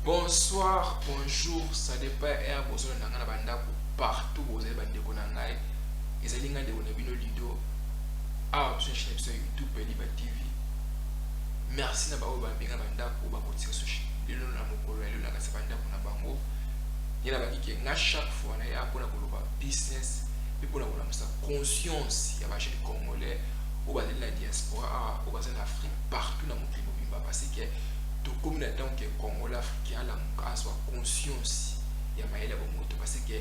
Bonsoir, bonjour, ça dépend et besoin de banda partout vous avez bandé konangai. Et ça linga de bonabino lido. Ah, sur chaîne YouTube Liba TV. Merci na bao bambinga banda ko ba kotika so lelo na mokolo lelo na kasa banda kuna bango. Yela ba kike nga chaque fois na ya pona koloba business, et pona kola msa conscience ya ba jeune congolais au bas de la diaspora, au bas de l'Afrique partout na mokolo bimba parce que to communauté que congolais africain la muka soit conscience ya maela ba moto parce que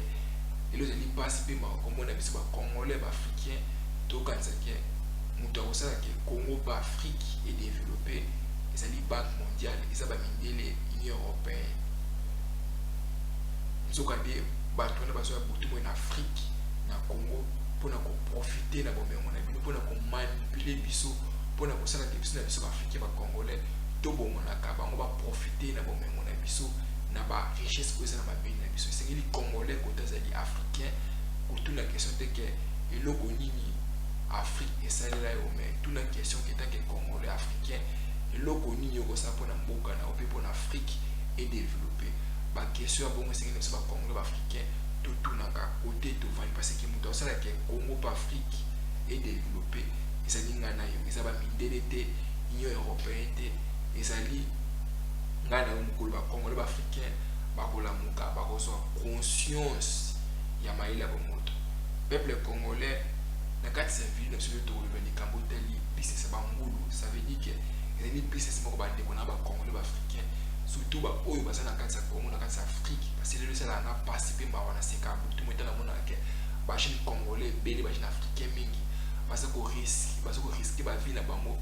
lelo zali passe pe ma komona biso ba congolais ba africain to kanza ke muto osala ke Congo ba Afrique est développé et ça li banque mondiale et ça ba mindele Union européenne nzoka de ba tona ba so butu mo en Afrique na Congo pona ko profiter na bombe mona bino pona ko manipuler biso pona ko sala ke biso na biso ba africain ba congolais to bomona ka bango ba profiter na bombe mona biso na ba richesse ko na ba beni na biso c'est les congolais ko tazali africain ko toute la question de que eloko nini Afrique et ça là yo mais toute la question qui est que congolais africain eloko nini ko sa pona mboka na ope pona Afrique et développer ba question bon c'est que ba congolais africain tout na ka côté to vani parce que muto ça là que Congo pa Afrique et développer et ça linga na yo ça ba mindelete Union européenne et ça li ngana mukolo ba congolais ba africain ba kola muka ba ko so conscience ya maila ba moto peuple congolais na kati sa ville na solo to le bani kambotali business ba ngulu ça veut dire que les business moko ba ndeko na ba congolais ba africain surtout ba oyo ba sana kati sa Congo na kati sa Afrique parce que le sala na participer ba wana seka butu mo tana mona ke ba jeune congolais bele ba jeune africain mingi parce que risque ba vie na bango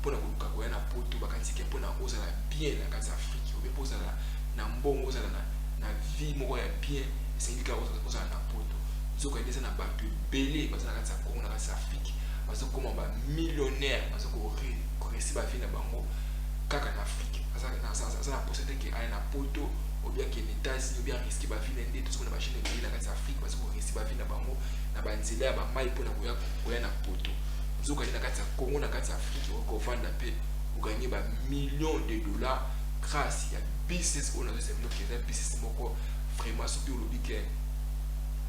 pour la koluka na poto bakanisi ke pona ozala bien na kati Afrique ou bien pozala na mbongo ozala na vie moko ya bien c'est indika ozala na poto zoko ndeza na bato belé bazala kati Congo na kati Afrique parce que comment ba millionnaire parce que réussir ba vie na bango kaka na Afrique ça na possibilité que ay na poto ou bien que les États-Unis ou bien risquer ba vie na ndé tout ce qu'on a ba chaîne de la kati Afrique parce que réussir ba vie na bango na ba nzela ba mai pona koya na poto zoka na kati ya Congo na kati ya Afrique ko vanda pe ou gagner ba millions de dollars grâce à business on a des business moko vraiment surtout le dit que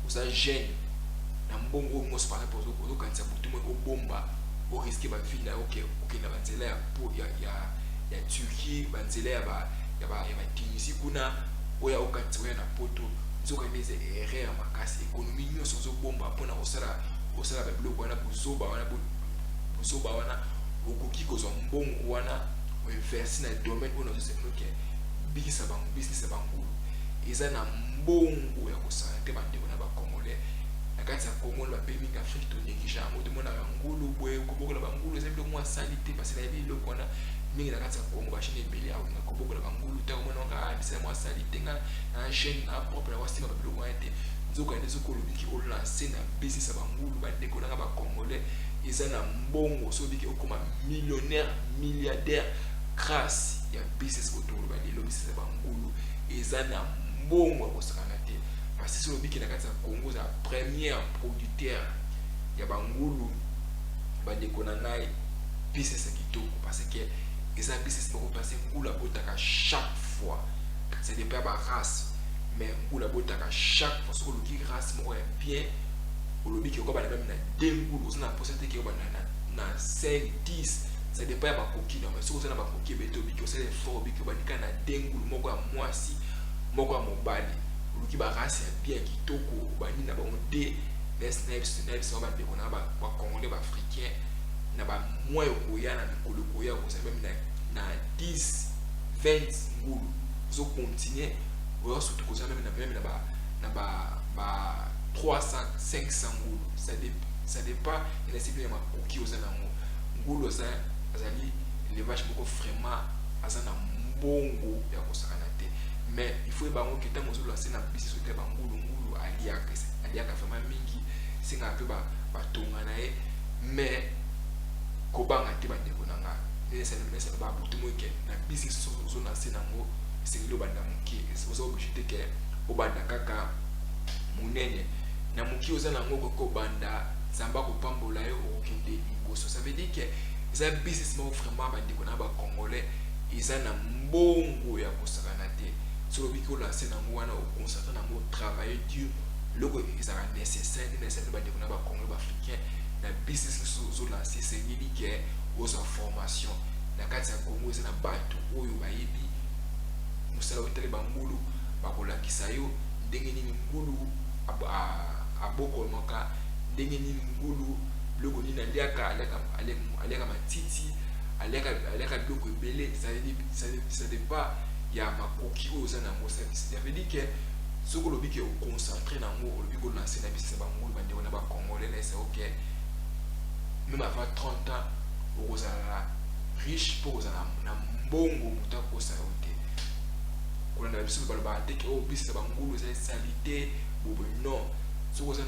vous a gêne na mbongo mo se parler pour zo quand ça butu mo bomba au risquer ba vie na OK na banzela ya po ya Turquie banzela ya ba Tunisie kuna oya okati oya na poto zoka ndeze erreur makasi économie nyonso zo bomba pona osala ba biloko wana buzoba wana okoki kozwa mbongo wana oinversi na domaine oyo nazosemloke business ya bangulu eza na mbongo ya kosala te bandeko na bacongolais na kati ya Congo na bapeyi mingi Afrique tonéglige yango tomona bangulu boye kobokola bangulu eza biloko mwa sali te parce na yebi biloko wana mingi na kati ya Congo bachine ebele aolinga kobokola bangulu te omona nga bisala mwa sali te nga na chaîne na propre na wasima babiloko wana te nzoka nde sokolobiki olanse na business ya bangulu bandeko nanga bacongolais eza na mbongo sobiki okoma millionnaire milliardaire grâce ya business otoloba lelo business ya bangulu eza na mbongo ya kosakana te parce que solobiki na kati ya Congo za première producteur ya bangulu bandeko na ngai business ya kitoko parce que eza business moko parce que ngulu abotaka chaque fois ça dépend ba race mais ngulu abotaka chaque fois soko loki race moko ya bien olobi ki okobana même na dengulu osana possibilité ki okobana na 5 10 ça dépend ba koki na mais soko osana ba koki beto biki osala effort biki obanika na dengulu moko ya mwasi moko ya mobali oloki ba race ya bien kitoko bani na bango de snipes ba ndeko na ba congolais ba africain na ba moyo koya na mikolo koya ko sa même na 10 20 ngulu zo continuer oyo surtout ko sa même na ba 300 500 ngulu ça dépend il est ciblé ma koki ozana ngulu ça azali élevage moko vraiment azana mbongo ya kosakana te mais il faut bango kita mozo lancer na business ote ba ngulu aliaka vraiment mingi singa pe ba tonga na e mais ko banga te ba ndeko nanga nesa ba butu mo ke na business so na se nango singilo banda muki ozo obligé que obanda kaka munene na muki ozana ngoko ko banda zamba ko pambola yo okende liboso ça veut dire que ça business mo vraiment ba ndeko na ba congolais eza na mbongo ya kosakana te solo biki olanse nango wana oconcentre nango travailler dur loko ezalaka nécessaire bandeko na bakongole baafricain na business ozolanse esengeli ke ozwa formation na kati ya Congo eza na bato oyo bayebi mosala otali bangulu bakolakisa yo ndenge nini ngulu abokolmaka ndenge nini ngulu loko nini aliaka matiti aliaka biloko ebele ça dépend ya makoki oyo oza nango ça veut dire que soki olobi ke oconcentre nango olobi kolanse na business ya bangulu bandeko na bakongole na esa oke même avant 30 ans okozala riche mpo kozala na mbongo moto akosa yo te kolanda biso balobaka te ke oyo business ya bangulu eza esali te bobo non soki oza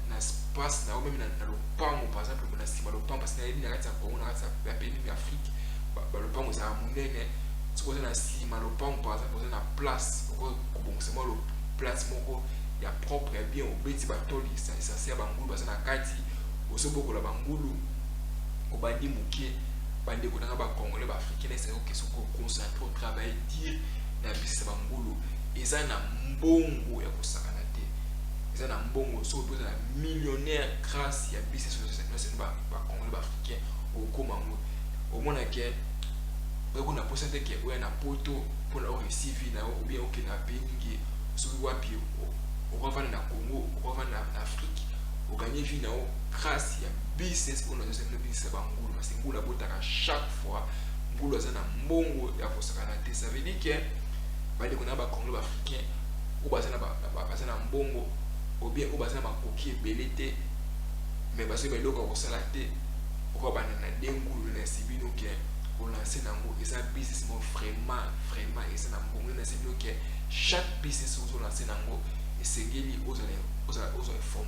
na space na yo meme na lopango par exemple na nsima lopango parce nayebi na kati ya Congo na kati ya pays ya Afrique balopango ezala monene soki oza na nsima lopango par exemple oza na place okobongisa mwa place moko ya propre ya bien obeti batoli esanse ya bangulu baza na kati ozobokola bangulu obandi moke bandeko nanga bakongole baafricain esa oke soki oconcentre au travail dire na business ya bangulu eza na mbongo ya kosakana te eza na mbongo soki oza na millionnaire grâce ya business bakongole baafricain okoma ngo omona ke oko na posa te ke oya na poto mpona oresi vi na yo obien oke na pays mingi soki wapi okovanda na Congo okovanda na Afrique oganye vi na yo grâce ya business oyo nazosala business ya bangulu parce que ngulu abotaka chaque fois ngulu aza na mbongo ya kosakana te ça veut dire que bandeko na bakongole baafricain oyo baza na mbongo obien oyo baza na makoki ebele te mais basoki baeloko ya kosala te okobanda na de ngulu na esibino ke olanse nango eza business mo vraiment eza na mbongo na esibino ke chaque business ozolanse nango esengeli ozwa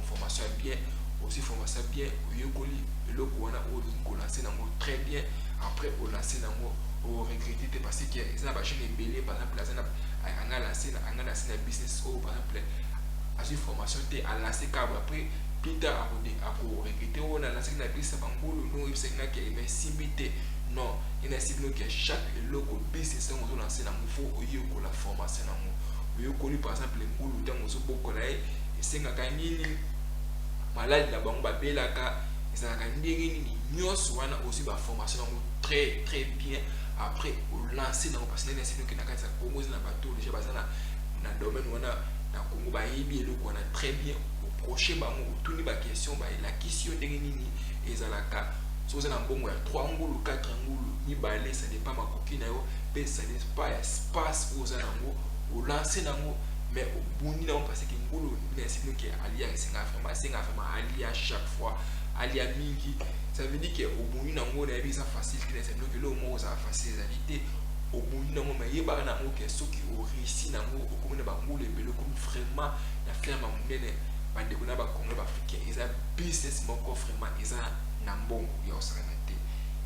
formation ya bien aussi formation bien oyekoli eloko wana oyo kolanse nango très bien après olanse nango oregrete te parce que eza na bachaine ebele par exemple aza na anga lanse na business oyo par exemple azwi formation te alanse kabo après plus tard akoregrete oyo nalansaki na business ya bangulu no oyebisaki ngaki ema esimbi te non ina esimbi noki ya chaque eloko business yango ozolanse nango ifo oyekola formation nango oyekoli par exemple ngulu ntango ozobokola ye esengaka nini maladi na bango babelaka ezalaka ndenge nini nyonso wana aussi baformation nango très très bien après olanse nango parce que nesi na kati ya Congo eza na bato déjà baza na domaine wana na Congo bayebi eloko wana très bien oproche bango otuni baquestion baelakisi yo ndenge nini ezalaka so oza na mbongo ya 3 ngulu 4 ngulu mibale ça dépend makoki na yo mpe ça dépend ya espace oyo oza nango olanse nango mais au bout non parce que ngulu nesi que alia esenga vraiment alia chaque fois alia mingi ça veut dire que au bout nango na bisa facile que nesi que le mot ça facilité au bout nango mais yeba na ngo que soki o réussi nango o komona ba ngulu ebele comme vraiment la ferme monene bandeko na ba Congo ba africain eza business moko vraiment eza na mbongo ya osanate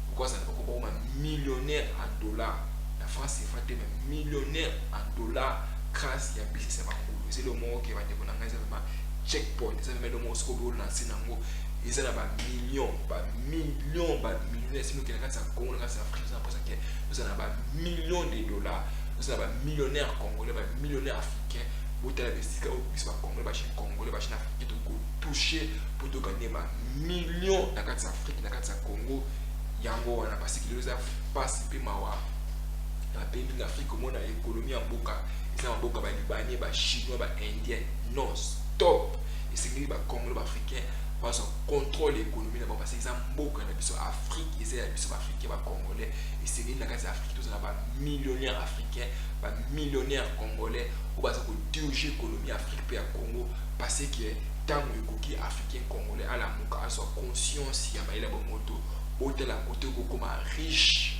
pourquoi ça ne peut pas millionnaire en dollars la France c'est fait millionnaire en dollars grâce ya business ya bangulu c'est le mot que bandeko na ngai eza vraiment checkpoint eza vraiment le mot sikoyo lancer nango eza na ba millions sino que na kati ya Congo na kati ya Afrique c'est pour ça que nous avons ba millions de dollars nous avons ba millionnaires congolais ba millionnaires africains botala besika au bis ba congolais ba chez congolais ba chez africain to toucher pour to gagner ba millions na kati ya Afrique na kati ya Congo yango wana parce que les passe pe mawa na pays d'Afrique comme on a économie en boka ils ont boka ba libanais ba chinois ba indien non stop et c'est que ba congolais ba africain parce qu'on contrôle l'économie là parce qu'ils ont boka na biso Afrique ils ont biso africain ba congolais et c'est que na kati Afrique tous na ba millionnaires africains ba millionnaires congolais ou ba ko diriger l'économie Afrique pe ya Congo parce que tant que africain congolais à la muka a soit conscience ya maila ba moto hôtel à côté comme riche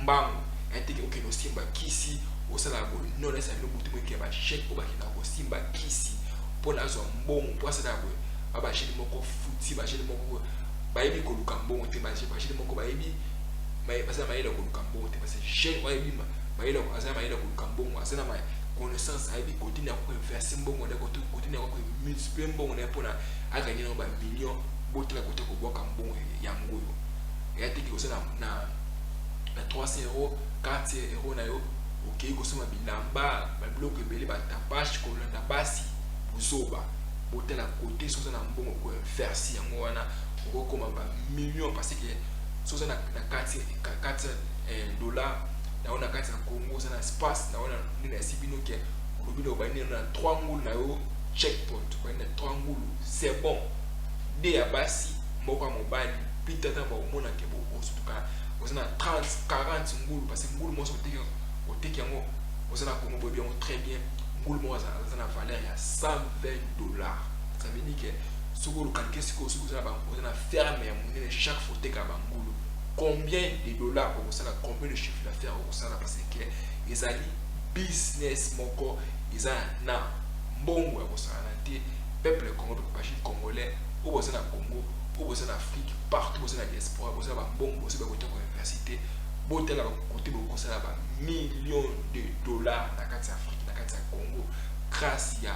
mbango eteke okeno simba kisi osala bo non esa no mutu ke ba chèque ko ba kina ko simba kisi pona zo mbongo poasa da bo ba chèque moko futi ba chèque moko ba yebi ko luka mbongo te ba chèque moko ba yebi ba pasa ba yela ko luka mbongo te parce que chèque wa yebi ba yela ko azama yela ko luka mbongo azana ma connaissance ayebi ko tina ko verser mbongo da ko tina ko multiplier mbongo na pona aganya no ba million botela ko te ko boka mbongo ya ngoyo eteke osala na na 300 euros 400 euros na yo okei kosoma bilamba babiloko ebele batapage kolanda basi bozoba botala kote soza na mbongo koinversi yango wana okokoma bamillion parce que soza na $4 naona kati na Congo oza na espace naona nini esi bino ke olobi na obani na 3 ngulu na yo checkpoint obani na 3 ngulu c'est bon de ya basi moko ya mobali pitata baomona ke bosutuka oza na 30 40 ngulu parce que ngulu moso oteki yango oza na Congo boyebi yango très bien ngulu moko aza na valeur ya $120. Ça veut dire que soki olukalike sikoyo soki oza na ferme ya monene chaque fois oteka bangulu combien de dollars okosala combien de chiffre d'affaires okosala parce que ezali business moko eza na mbongo ya kosala na te peuple congo bashir congolais oyo boza na Congo oyo boza na Afrique partout boza na diaspora boza na bambongo boza bakote ya université botala bakote bokosala ba millions de dollars na kati ya Afrique na kati ya Congo grâce ya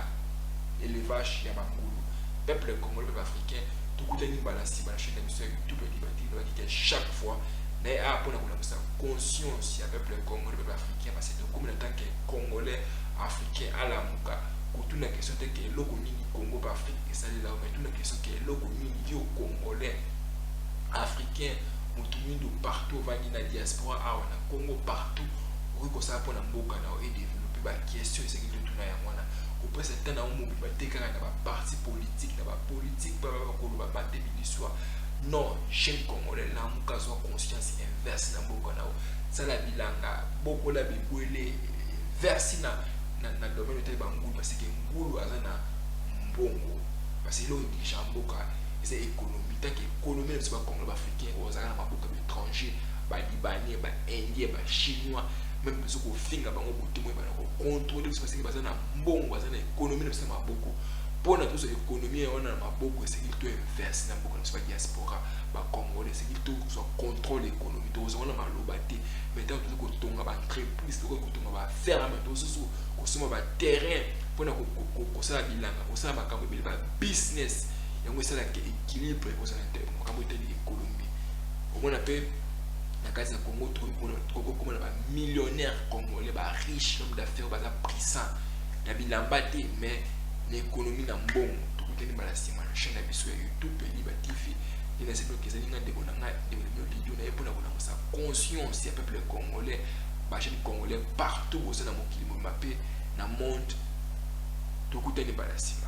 élevage ya bangulu peuple congolais peuple africain tokutani balasi bana chaîne de YouTube et Liberté que chaque fois mais pour la conscience ya peuple congolais peuple africain parce que comme en tant que congolais africain à la muka toute la question de que loko nini Congo pa Afrique et ça là mais toute la question que loko nini yo congolais africain mutumindo partout vani na diaspora a na Congo partout oui ko ça pour na mboka na et développer ba question c'est que tout na ya mwana au près certain na mo bi ba tekaka na ba parti politique na ba politique ba ko ba battre l'histoire non jeune congolais la muka so conscience inverse na mboka na ça la bilanga boko la bibwele versi na domaine de bangulu parce que ngulu azana mbongo parce que lo dirige mboka c'est économie tant que économie ne pas comme l'africain aux na maboka étranger ba libanais ba indien ba chinois même ceux qui finga bango botumo ba contrôler parce que bazana mbongo bazana économie ne pas maboka pour na tous économie on a maboka c'est qu'il to inverse na mboka ne pas diaspora ba congolais c'est qu'il to soit contrôle économique to on a malobate mais tant que ko tonga ba entreprise ko tonga ba ferme to so ko ba terrain pour na ko sala bilanga ko sala makambo ba business yango esala ke équilibre ko sala makambo te économie au moins appelle na kazi ya Congo comme na ba millionnaire congolais ba riche homme d'affaires ba puissant na bilamba te mais l'économie na mbongo tukuteni balasima na chaîne ya biso ya YouTube Liberté TV ina sepo kezali nga ndeko na nga de video na epona kona sa conscience ya peuple congolais ba jeune congolais partout au sein na mokili mo mappé na monde tukuteni balasima